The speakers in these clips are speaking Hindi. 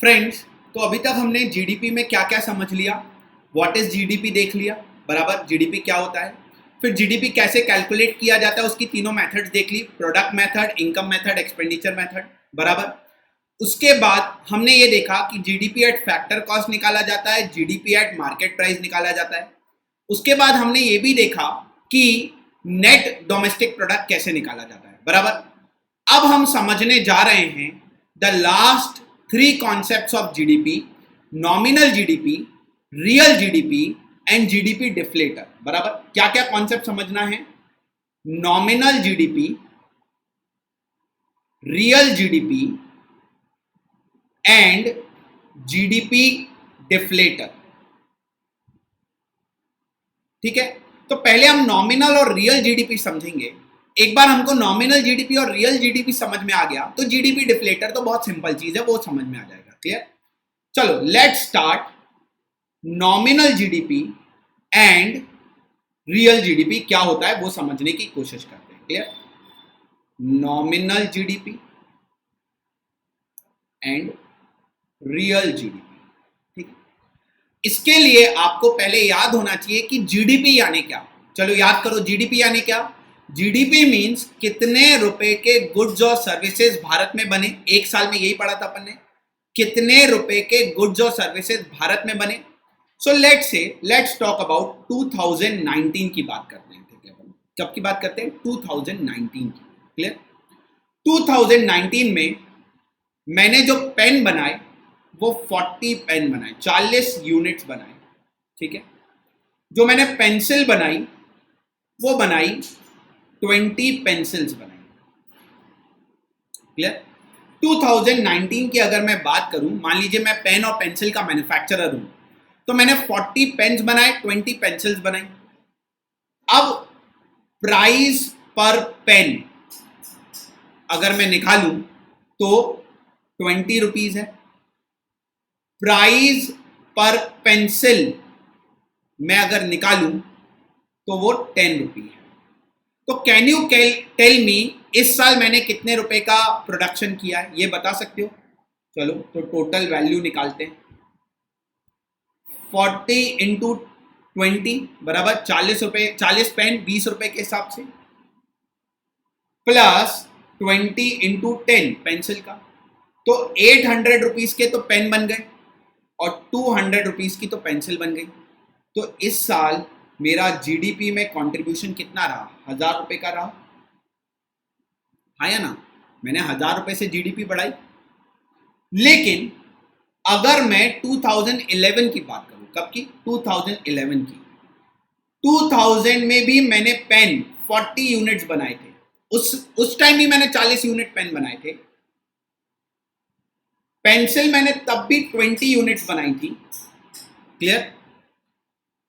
फ्रेंड्स, तो अभी तक हमने जीडीपी में क्या क्या समझ लिया। व्हाट इज जीडीपी देख लिया, बराबर। जीडीपी क्या होता है, फिर जीडीपी कैसे कैलकुलेट किया जाता है, उसकी तीनों मेथड्स देख ली। Product method, income method, expenditure method, बराबर। उसके बाद हमने ये देखा कि जीडीपी एट फैक्टर कॉस्ट निकाला जाता है, जीडीपी एट मार्केट प्राइस निकाला जाता है। उसके बाद हमने ये भी देखा कि नेट डोमेस्टिक प्रोडक्ट कैसे निकाला जाता है, बराबर। अब हम समझने जा रहे हैं the last 3 concepts of GDP: nominal GDP, real GDP and GDP deflator, बराबर। क्या क्या कॉन्सेप्ट समझना है? Nominal GDP, real GDP and GDP deflator. ठीक है, तो पहले हम नॉमिनल और रियल जीडीपी समझेंगे। एक बार हमको नॉमिनल जीडीपी और रियल जीडीपी समझ में आ गया तो जीडीपी डिफ्लेटर तो बहुत सिंपल चीज है, वो समझ में आ जाएगा। क्लियर? चलो let's start. Nominal GDP and real GDP क्या होता है वो समझने की कोशिश करते हैं। Clear? Nominal GDP and real GDP. ठीक है, इसके लिए आपको पहले याद होना चाहिए कि जीडीपी यानी क्या। चलो याद करो, जीडीपी यानी क्या? जीडीपी मींस कितने रुपए के गुड्स और सर्विसेज भारत में बने। एक साल में यही पढ़ा था अपन ने, कितने रुपए के गुड्स और सर्विसेज भारत में बने। सो लेट्स टॉक अबाउट 2019 की बात करते हैं। ठीक है, कब की बात करते हैं? 2019 की। क्लियर? 2019 में मैंने जो पेन बनाए वो 40 पेन बनाए, 40 यूनिट्स बनाए। ठीक है, जो मैंने पेंसिल बनाई वो बनाई 20 पेंसिल्स बनाई। क्लियर? 2019 की अगर मैं बात करूं, मान लीजिए मैं पेन और पेंसिल का मैन्युफैक्चरर हूं, तो मैंने 40 पेन्स बनाए, 20 पेंसिल्स बनाई। अब प्राइस पर पेन अगर मैं निकालूं तो 20 रुपीज है। प्राइस पर पेंसिल मैं अगर निकालूं तो वो 10 रुपी है। तो कैन यू टेल मी इस साल मैंने कितने रुपए का प्रोडक्शन किया है, ये बता सकते हो? चलो तो टोटल वैल्यू निकालते हैं। 40 इंटू 20 बराबर 40 रुपए, 40 पेन 20 रुपए के हिसाब से, प्लस 20 इंटू 10 पेंसिल का, तो 800 रुपीज के तो पेन बन गए और 200 रुपीज की तो पेंसिल बन गई। तो इस साल मेरा जीडीपी में कंट्रीब्यूशन कितना रहा? 1000 रुपए का रहा। हाँ या ना? मैंने 1000 रुपए से जीडीपी बढ़ाई। लेकिन अगर मैं 2011 की बात करूं, कब की? 2011 की। 2000 में भी मैंने पेन 40 यूनिट्स बनाए थे। उस टाइम भी मैंने 40 यूनिट पेन बनाए थे। पेंसिल मैंने तब भी 20 यूनिट्स बनाई थी। क्लियर?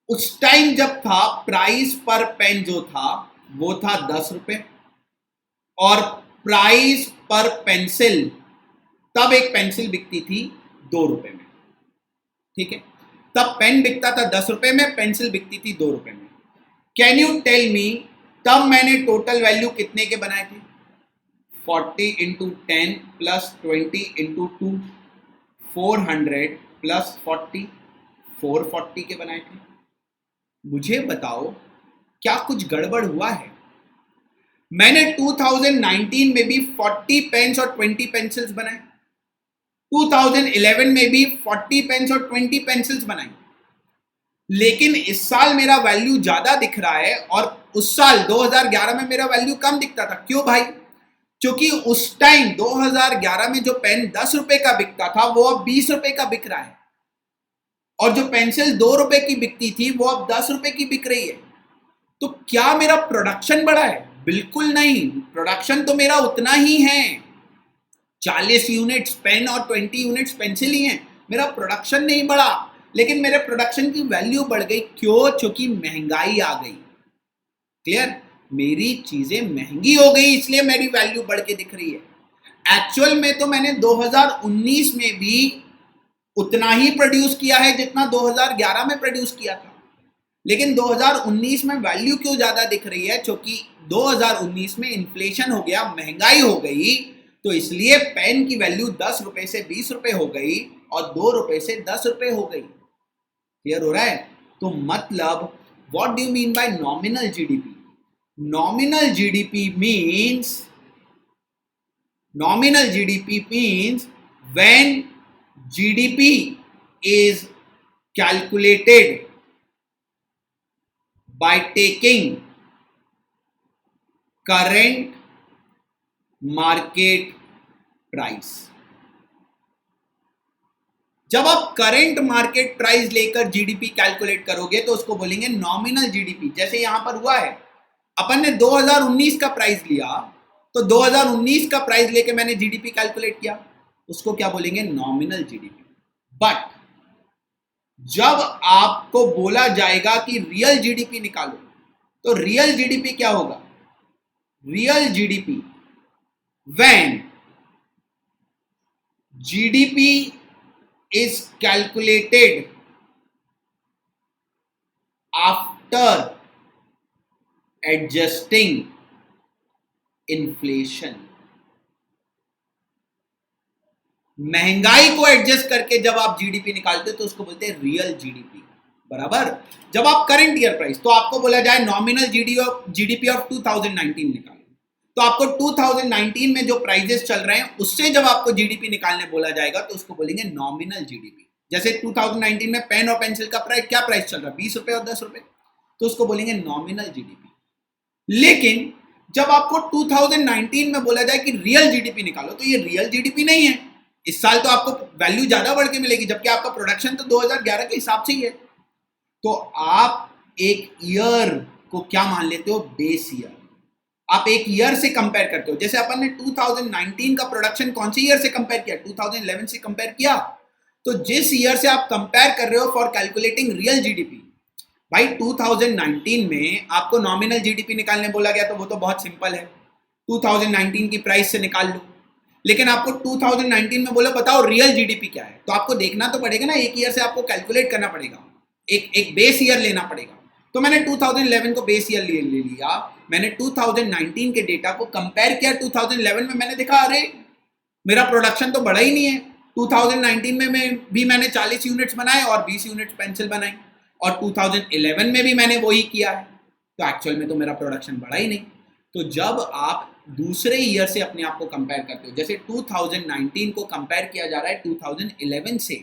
उस टाइम जब था, प्राइस पर पेन जो था वो था 10 रुपए, और प्राइस पर पेंसिल तब एक पेंसिल बिकती थी 2 रुपए में। ठीक है, तब पेन बिकता था 10 रुपए में, पेंसिल बिकती थी 2 रुपए में। कैन यू टेल मी तब मैंने टोटल वैल्यू कितने के बनाए थे? 40 इंटू 10 प्लस 20 इंटू 2, 400 प्लस 40, 440 के बनाए थे। मुझे बताओ क्या कुछ गड़बड़ हुआ है? मैंने 2019 में भी 40 पेन्स और 20 पेंसिल्स बनाए, 2011 में भी 40 पेन्स और 20 पेंसिल्स बनाई, लेकिन इस साल मेरा वैल्यू ज्यादा दिख रहा है और उस साल 2011 में मेरा वैल्यू कम दिखता था। क्यों भाई? क्योंकि उस टाइम 2011 में जो पेन 10 रुपए का बिकता था वो अब 20 रुपए का बिक रहा है, और जो पेंसिल 2 रुपए की बिकती थी वो अब 10 रुपए की बिक रही है। तो क्या मेरा प्रोडक्शन बढ़ा है? बिल्कुल नहीं, प्रोडक्शन तो मेरा उतना ही है, 40 यूनिट्स पेन और 20 यूनिट्स पेंसिल ही हैं। मेरा प्रोडक्शन नहीं बढ़ा, लेकिन मेरे प्रोडक्शन की वैल्यू बढ़ गई। क्यों? क्योंकि महंगाई आ गई। क्लियर? मेरी चीजें महंगी हो गई, इसलिए मेरी वैल्यू बढ़ के दिख रही है। एक्चुअल में तो मैंने 2019 में भी उतना ही प्रोड्यूस किया है जितना 2011 में प्रोड्यूस किया था, लेकिन 2019 में वैल्यू क्यों ज्यादा दिख रही है? क्योंकि 2019 में इन्फ्लेशन हो गया, महंगाई हो गई, तो इसलिए पेन की वैल्यू 10 रुपए से 20 रुपए हो गई और 2 रुपए से 10 रुपए हो गई। क्लियर हो रहा है? तो मतलब what do you mean by nominal GDP? Nominal GDP means when GDP is calculated by taking current market price। जब आप करंट मार्केट प्राइस लेकर जीडीपी कैलकुलेट करोगे तो उसको बोलेंगे नॉमिनल जीडीपी। जैसे यहां पर हुआ है, अपन ने 2019 का प्राइस लिया, तो 2019 का प्राइस लेके मैंने जीडीपी कैलकुलेट किया, उसको क्या बोलेंगे? Nominal GDP. बट जब आपको बोला जाएगा कि रियल जीडीपी निकालो, तो रियल जीडीपी क्या होगा? Real GDP when GDP is calculated after adjusting inflation। महंगाई को एडजस्ट करके जब आप जीडीपी निकालते हो तो उसको बोलते हैं रियल जीडीपी। बराबर? जब आप करंट ईयर प्राइस, तो आपको बोला जाए नॉमिनल जीडीपी ऑफ 2019 निकालो, तो आपको 2019 में जो प्राइजेस चल रहे हैं उससे जब आपको जीडीपी निकालने बोला जाएगा तो उसको बोलेंगे नॉमिनल जीडीपी। जैसे 2019 में पेन और पेंसिल का प्राइस, क्या प्राइस चल रहा है? 20 रुपए और 10 रुपए, तो उसको बोलेंगे नॉमिनल जीडीपी। लेकिन जब आपको 2019 में बोला जाए कि रियल जीडीपी निकालो, तो ये रियल जीडीपी नहीं है। इस साल तो आपको वैल्यू ज्यादा बढ़ के मिलेगी, जबकि आपका प्रोडक्शन तो 2011 के हिसाब से ही है। तो आप एक ईयर को क्या मान लेते हो? Base year. आप एक ईयर से कंपेयर करते हो। जैसे अपन ने 2019 का प्रोडक्शन कौन सी ईयर से कंपेयर किया? 2011 से कंपेयर किया। तो जिस ईयर से आप कंपेयर कर रहे हो फॉर कैलकुलेटिंग रियल जीडीपी, भाई 2019 में आपको नॉमिनल जीडीपी निकालने बोला गया, तो वो तो बहुत सिंपल है, 2019 की प्राइस से निकाल लो। लेकिन आपको 2019 में बोला बताओ रियल जीडीपी क्या है, तो आपको देखना तो पड़ेगा ना, एक ईयर से आपको कैलकुलेट करना पड़ेगा, एक बेस ईयर लेना पड़ेगा। तो मैंने 2011 को बेस ईयर ले लिया, मैंने 2019 के डेटा को कंपेयर किया 2011 में, मैंने देखा अरे मेरा प्रोडक्शन तो बढ़ा ही नहीं है। 2019 में भी मैंने 40 यूनिट्स बनाए और 20 यूनिट्स पेंसिल बनाई, और 2011 में भी मैंने वही किया है, तो एक्चुअल में तो मेरा प्रोडक्शन बढ़ा ही नहीं। तो जब आप दूसरे ईयर से अपने आप को कंपेयर करते हो, जैसे 2019 को कंपेयर किया जा रहा है 2011 से,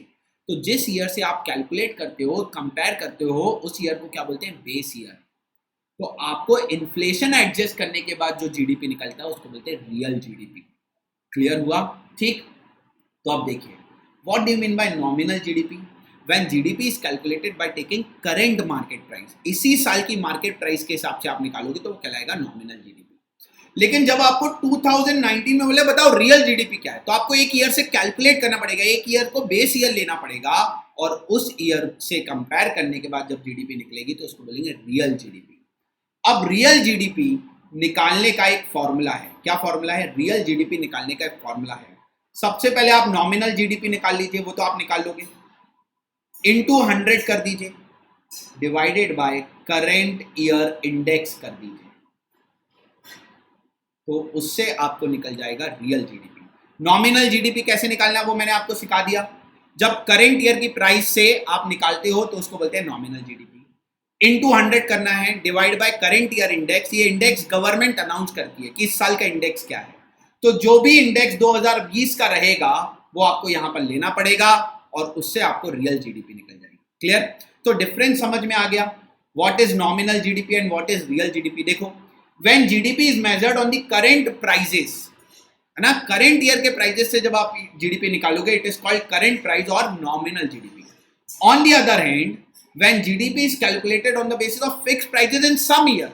तो जिस ईयर से आप कैलकुलेट करते हो, कंपेयर करते हो, उस ईयर को क्या बोलते हैं? Base year. तो आपको इन्फ्लेशन एडजस्ट करने के बाद जो जीडीपी निकलता है उसको बोलते हैं रियल जीडीपी। क्लियर हुआ? ठीक। तो अब देखिए, what do you mean by nominal GDP? When GDP is calculated by taking current market price, इसी साल की मार्केट प्राइस के हिसाब से आप निकालोगे तो वो कहलाएगा नॉमिनल जीडीपी। लेकिन जब आपको 2019 में बोले बताओ रियल जीडीपी क्या है, तो आपको एक ईयर से कैलकुलेट करना पड़ेगा, एक ईयर को बेस ईयर लेना पड़ेगा, और उस ईयर से कंपेयर करने के बाद जब जीडीपी निकलेगी तो उसको बोलेंगे रियल जीडीपी। अब रियल जीडीपी निकालने का एक फॉर्मूला है। क्या फॉर्मूला है? रियल जीडीपी निकालने का एक फॉर्मूला है। सबसे पहले आप नॉमिनल जीडीपी निकाल लीजिए, वो तो आप निकाल लोगे, इनटू 100 कर दीजिए, divided by current year index कर दीजिए, तो उससे आपको निकल जाएगा रियल जीडीपी। नॉमिनल जीडीपी कैसे निकालना है वो मैंने आपको सिखा दिया। जब करंट ईयर की प्राइस से आप निकालते हो तो उसको बोलते हैं नॉमिनल जीडीपी। इनटू 100 करना है, divide by current year index. ये इंडेक्स गवर्नमेंट अनाउंस करती है कि इस साल का इंडेक्स क्या है, तो जो भी इंडेक्स 2020 का रहेगा वो आपको यहां पर लेना पड़ेगा, और उससे आपको रियल जीडीपी निकल जाएगी। क्लियर? तो डिफरेंस समझ में आ गया, what is nominal GDP and what is real GDP. देखो, when GDP is measured on the current prices, है ना, करंट ईयर के प्राइजेस से जब आप जीडीपी निकालोगे, it is called current price और nominal GDP. On the other hand, when GDP is calculated on the basis of fixed prices in some year,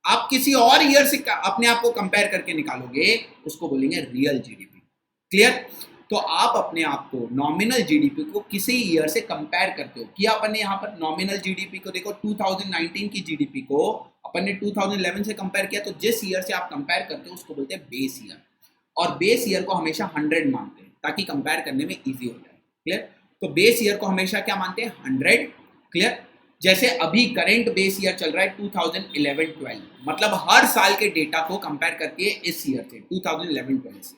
आप किसी और ईयर से अपने आप को कंपेयर करके निकालोगे, उसको बोलेंगे रियल जीडीपी। क्लियर? तो आप अपने आप को नॉमिनल जीडीपी को किसी ईयर से कंपेयर करते हो, किया अपन ने यहाँ पर नॉमिनल जीडीपी को, देखो 2019 की जीडीपी को अपन ने 2011 से कंपेयर किया, तो जिस ईयर से आप कंपेयर करते हो उसको बोलते हैं बेस ईयर, और बेस ईयर को हमेशा 100 मानते हैं ताकि कंपेयर करने में इजी हो जाए। क्लियर? तो बेस ईयर को हमेशा क्या मानते हैं? 100। क्लियर? जैसे अभी करंट बेस ईयर चल रहा है 2011-12, मतलब हर साल के डेटा को कंपेयर करती है इस ईयर से 2011-12 से।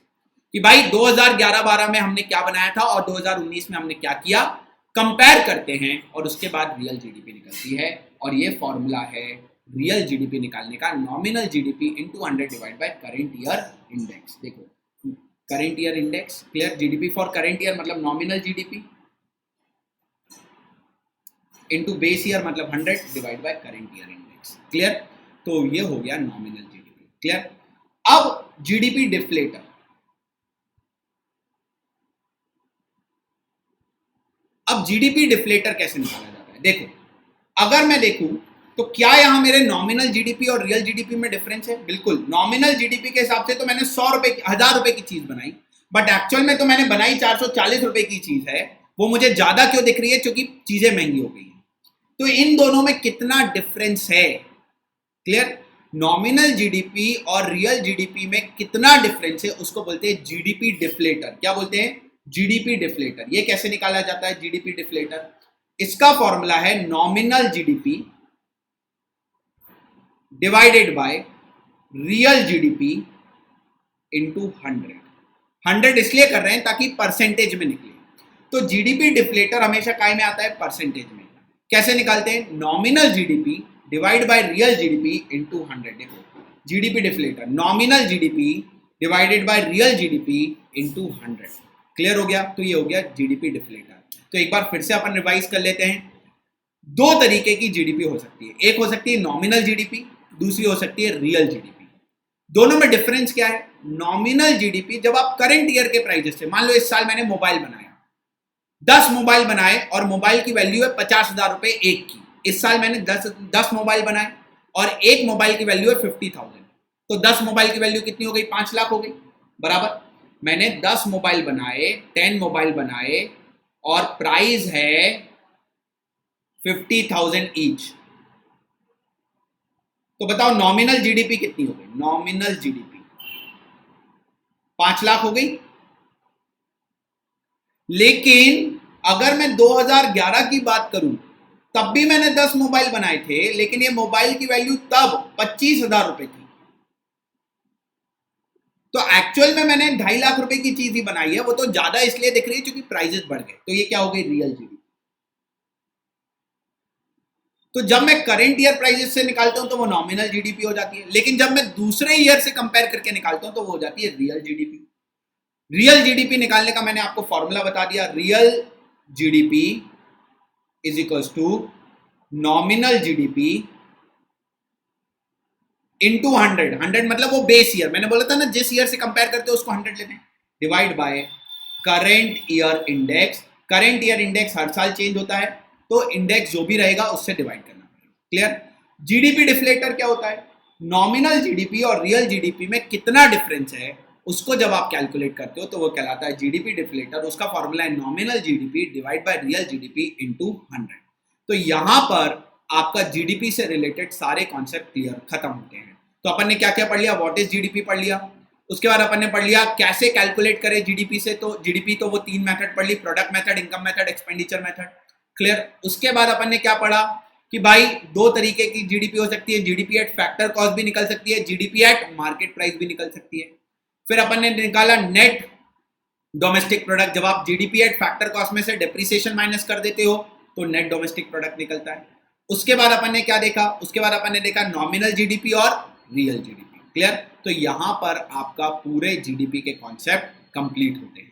कि भाई 2011-12 में हमने क्या बनाया था और 2019 में हमने क्या किया, कंपेयर करते हैं और उसके बाद रियल जीडीपी निकलती है। और ये फॉर्मूला है रियल जीडीपी निकालने का, nominal GDP into 100 divide by current year index. देखो current year index, clear, GDP for current year मतलब nominal GDP into base year मतलब 100 divide by current year index, clear. तो ये हो गया नॉमिनल जीडीपी, क्लियर। अब जीडीपी डिफ्लेटर, अब जीडीपी डिफ्लेटर कैसे निकाला जाता है? देखो अगर मैं देखूं तो क्या यहां मेरे नॉमिनल जीडीपी और रियल जीडीपी में डिफरेंस है? बिल्कुल। नॉमिनल जीडीपी के हिसाब से तो मैंने 100 रुपए 1000 रुपए की चीज बनाई, बट एक्चुअल में तो मैंने बनाई 440 रुपए की चीज है। वो मुझे ज्यादा क्यों दिख रही है? क्योंकि चीजें महंगी हो गई हैं। तो इन दोनों में कितना डिफरेंस है? क्लियर। नॉमिनल जीडीपी और रियल जीडीपी में कितना डिफरेंस है उसको बोलते हैं जीडीपी डिफ्लेटर। क्या बोलते हैं? GDP deflator. ये कैसे निकाला जाता है जीडीपी डिफ्लेटर? इसका फॉर्मूला है nominal GDP divided by real GDP into 100। 100 इसलिए कर रहे हैं ताकि परसेंटेज में निकले। तो जीडीपी डिफ्लेटर हमेशा काय में आता है? परसेंटेज में। कैसे निकालते हैं? Nominal GDP divide by real GDP into 100। देखो GDP deflator nominal GDP divided by real GDP into 100, clear हो गया। तो ये हो गया जीडीपी डिफ्लेटर। तो एक बार फिर से अपन रिवाइज कर लेते हैं। दो तरीके की जीडीपी हो सकती है, एक हो सकती है नॉमिनल जीडीपी, दूसरी हो सकती है रियल जीडीपी। दोनों में डिफरेंस क्या है? नॉमिनल जीडीपी जब आप करंट ईयर के प्राइजेस से, मान लो इस साल मैंने मोबाइल बनाया, 10 मोबाइल बनाए और मोबाइल की वैल्यू है 50,000 रुपए एक की। इस साल मैंने 10 मोबाइल बनाए और एक मोबाइल की वैल्यू है 50,000। तो 10 मोबाइल की वैल्यू कितनी हो गई? 5 लाख हो गई, बराबर। मैंने 10 मोबाइल बनाए, 10 मोबाइल बनाए और प्राइस है 50,000 ईच। तो बताओ नॉमिनल जीडीपी कितनी हो गई? नॉमिनल जीडीपी 5 लाख हो गई। लेकिन अगर मैं 2011 की बात करूं तब भी मैंने 10 मोबाइल बनाए थे, लेकिन ये मोबाइल की वैल्यू तब 25,000 रुपए थी। तो एक्चुअल में मैंने 2.5 लाख रुपए की चीज ही बनाई है, वो तो ज्यादा इसलिए दिख रही है क्योंकि प्राइजेस बढ़ गए। तो ये क्या हो गई? Real GDP. तो जब मैं करंट ईयर प्राइजेस से निकालता हूं तो वो नॉमिनल जीडीपी हो जाती है, लेकिन जब मैं दूसरे ईयर से कंपेयर करके निकालता हूं तो वो हो जाती है रियल जीडीपी। रियल जीडीपी निकालने का मैंने आपको फॉर्मूला बता दिया। Real GDP is equals to nominal GDP into 100। 100 मतलब वो बेस ईयर, मैंने बोला था ना जिस ईयर से कंपेयर करते हो उसको 100 लेते हैं, divide by current year index. Current year index हर साल चेंज होता है, तो इंडेक्स जो भी रहेगा उससे डिवाइड करना पड़ेगा, क्लियर। जीडीपी डिफ्लेटर क्या होता है? नॉमिनल जीडीपी और रियल जीडीपी में कितना डिफरेंस है उसको जब आप कैलकुलेट करते हो तो वो कहलाता है जीडीपी डिफ्लेटर। उसका फॉर्मूला है nominal GDP divide by real GDP into 100। तो यहां पर आपका जीडीपी से रिलेटेड सारे कॉन्सेप्ट क्लियर खत्म होते हैं। तो अपन ने क्या क्या पढ़ लिया? व्हाट इज जीडीपी पढ़ लिया, उसके बाद अपन ने पढ़ लिया कैसे कैलकुलेट करें जीडीपी से। तो जीडीपी तो वो 3 मेथड पढ़ ली, product method, income method, expenditure method, clear. उसके बाद अपन ने क्या पढ़ा कि भाई 2 तरीके की जीडीपी हो सकती है, जीडीपी एट फैक्टर कॉस्ट भी निकल सकती है, जीडीपी एट मार्केट प्राइस भी निकल सकती है। फिर अपन ने निकाला नेट डोमेस्टिक प्रोडक्ट। जब आप जीडीपी एट फैक्टर कॉस्ट में से डिप्रिसिएशन माइनस कर देते हो तो नेट डोमेस्टिक प्रोडक्ट निकलता है। उसके बाद अपन ने क्या देखा? उसके बाद अपन ने देखा नॉमिनल जीडीपी और रियल जीडीपी, क्लियर। तो यहां पर आपका पूरे जीडीपी के कॉन्सेप्ट कंप्लीट होते हैं।